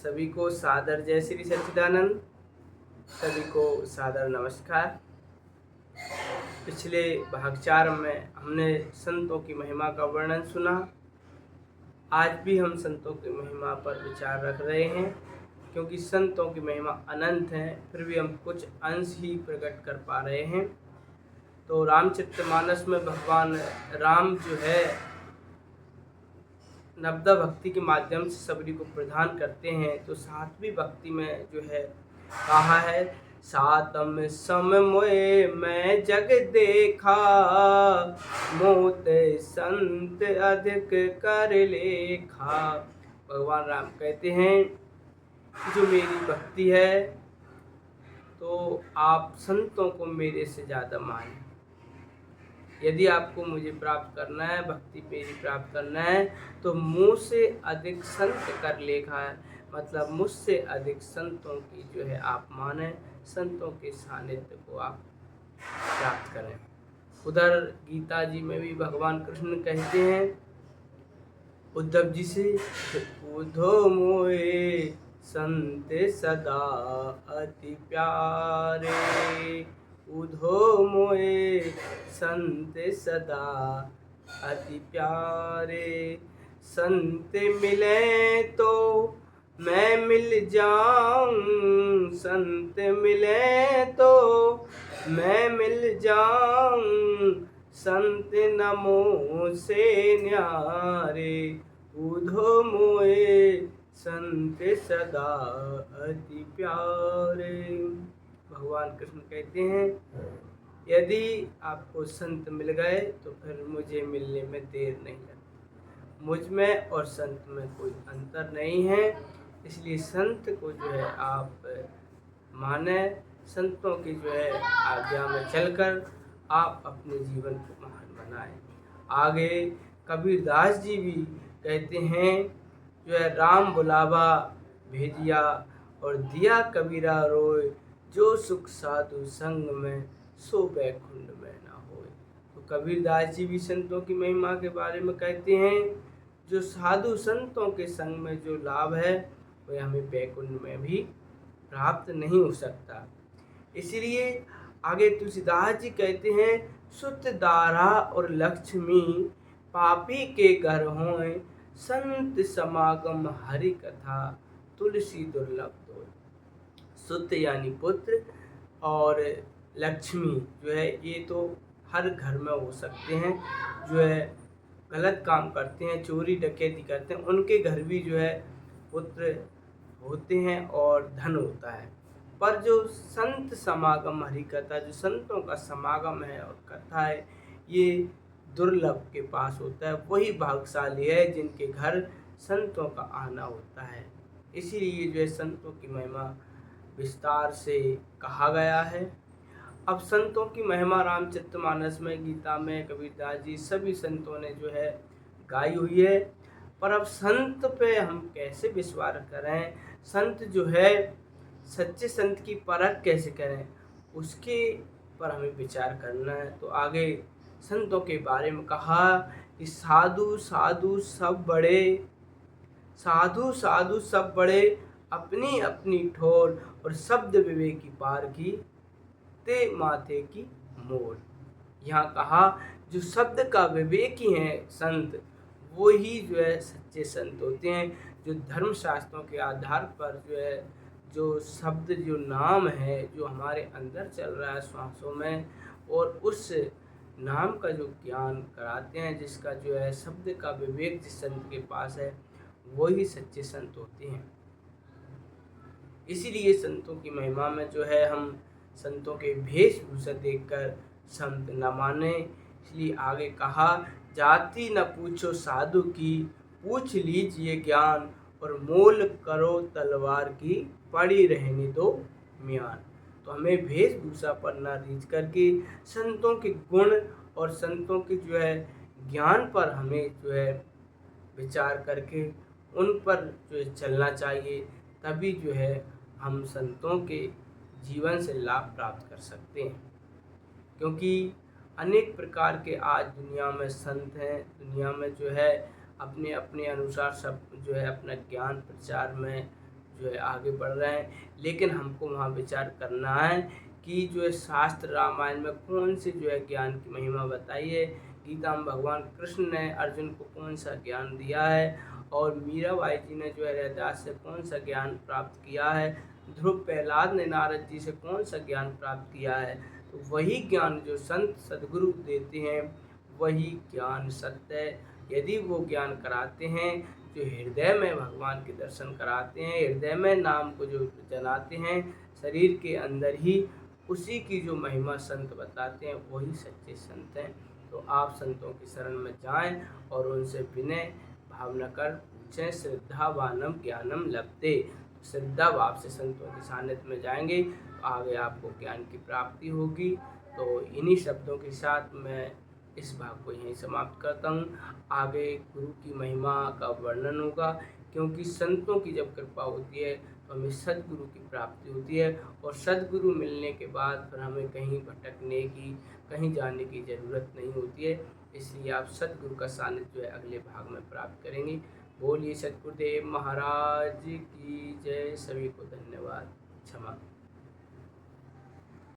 सभी को सादर जय श्री सच्चिदानंद। सभी को सादर नमस्कार। पिछले भाग 4 में हमने संतों की महिमा का वर्णन सुना। आज भी हम संतों की महिमा पर विचार रख रहे हैं, क्योंकि संतों की महिमा अनंत है, फिर भी हम कुछ अंश ही प्रकट कर पा रहे हैं। तो रामचरितमानस में भगवान राम जो है नवदा भक्ति के माध्यम से सबरी को प्रदान करते हैं। तो सातवीं भक्ति में जो है कहा है, सातम सम मोए मैं जग देखा, मोते संत अधिक कर लेखा। भगवान राम कहते हैं कि जो मेरी भक्ति है तो आप संतों को मेरे से ज़्यादा मानें। यदि आपको मुझे प्राप्त करना है, भक्ति मेरी प्राप्त करना है, तो मुझसे अधिक संत कर लेखा है, मतलब मुझसे अधिक संतों की जो है आप माने, संतों के सानिध्य को आप प्राप्त करें। उधर गीता जी में भी भगवान कृष्ण कहते हैं उद्धव जी से, उद्धव मोए संत सदा अति प्यारे, उद्धव मोए संत सदा अति प्यारे। संत मिले तो मैं मिल जाऊं, संत मिले तो मैं मिल जाऊं, संत नमो से न्यारे, उद्धव मोए संत सदा अति प्यारे। भगवान कृष्ण कहते हैं यदि आपको संत मिल गए तो फिर मुझे मिलने में देर नहीं लगती। मुझ में और संत में कोई अंतर नहीं है, इसलिए संत को जो है आप माने, संतों की जो है आज्ञा में चलकर आप अपने जीवन को महान बनाएं। आगे कबीरदास जी भी कहते हैं जो है, राम बुलावा भेजिया और दिया कबीरा रोए, जो सुख साधु संग में सो बैकुंठ में ना होए। तो कबीरदास जी भी संतों की महिमा के बारे में कहते हैं, जो साधु संतों के संग में जो लाभ है वह हमें बैकुंठ में भी प्राप्त नहीं हो सकता। इसलिए आगे तुलसीदास जी कहते हैं, सुत दारा और लक्ष्मी पापी के घर होए, संत समागम हरि कथा तुलसी दुर्लभ दो। सुत यानी पुत्र और लक्ष्मी जो है ये तो हर घर में हो सकते हैं। जो है गलत काम करते हैं, चोरी डकैती करते हैं, उनके घर भी जो है पुत्र होते हैं और धन होता है। पर जो संत समागम हरि कथा, जो संतों का समागम है और कथा है, ये दुर्लभ के पास होता है। वही भाग्यशाली है जिनके घर संतों का आना होता है। इसीलिए जो है संतों की महिमा विस्तार से कहा गया है। अब संतों की महिमा रामचरितमानस में, गीता में, कबीरदास जी सभी संतों ने जो है गाई हुई है। पर अब संत पे हम कैसे विश्वास करें, संत जो है सच्चे संत की परख कैसे करें, उसके पर हमें विचार करना है। तो आगे संतों के बारे में कहा कि साधु साधु सब बड़े, साधु साधु सब बड़े, अपनी अपनी ठोर और शब्द विवेकी पार की ते माथे की मोर। यहाँ कहा जो शब्द का विवेकी हैं संत, वो ही जो है सच्चे संत होते हैं। जो धर्म शास्त्रों के आधार पर जो है, जो शब्द जो नाम है जो हमारे अंदर चल रहा है श्वासों में, और उस नाम का जो ज्ञान कराते हैं, जिसका जो है शब्द का विवेक जिस संत के पास है, वही सच्चे संत होते हैं। इसीलिए संतों की महिमा में जो है हम संतों के वेशभूषा देखकर संत न माने। इसलिए आगे कहा, जाति न पूछो साधु की, पूछ लीजिए ज्ञान, और मोल करो तलवार की, पड़ी रहने दो म्यान। तो हमें वेशभूषा पर न रीझ करके संतों के गुण और संतों के जो है ज्ञान पर हमें जो है विचार करके उन पर जो है चलना चाहिए। तभी जो है हम संतों के जीवन से लाभ प्राप्त कर सकते हैं। क्योंकि अनेक प्रकार के आज दुनिया में संत हैं, दुनिया में जो है अपने अपने अनुसार सब जो है अपना ज्ञान प्रचार में जो है आगे बढ़ रहे हैं, लेकिन हमको वहाँ विचार करना है कि जो है शास्त्र रामायण में कौन से जो है ज्ञान की महिमा बताई है। गीता में भगवान कृष्ण ने अर्जुन को कौन सा ज्ञान दिया है, और मीराबाई जी ने जो है रैदास से कौन सा ज्ञान प्राप्त किया है, ध्रुव प्रहलाद ने नारद जी से कौन सा ज्ञान प्राप्त किया है। तो वही ज्ञान जो संत सद्गुरु देते हैं वही ज्ञान सत्य है। यदि वो ज्ञान कराते हैं, जो हृदय में भगवान के दर्शन कराते हैं, हृदय में नाम को जो जलाते हैं, शरीर के अंदर ही उसी की जो महिमा संत बताते हैं वही सच्चे संत हैं। तो आप संतों की शरण में जाएं और उनसे विनय भावना कर पूछें। श्रद्धावानम ज्ञानम लभते, श्रद्धा भाव से संतों के सानिध्य में जाएंगे तो आगे आपको ज्ञान की प्राप्ति होगी। तो इन्हीं शब्दों के साथ मैं इस भाग को यहीं समाप्त करता हूँ। आगे गुरु की महिमा का वर्णन होगा, क्योंकि संतों की जब कृपा होती है तो हमें सद्गुरु की प्राप्ति होती है, और सद्गुरु मिलने के बाद फिर हमें कहीं भटकने की, कहीं जाने की ज़रूरत नहीं होती है। इसलिए आप सद्गुरु का सानिध्य जो है अगले भाग में प्राप्त करेंगे। बोलिए सद्गुरुदेव महाराज की जय। सभी को धन्यवाद। क्षमा।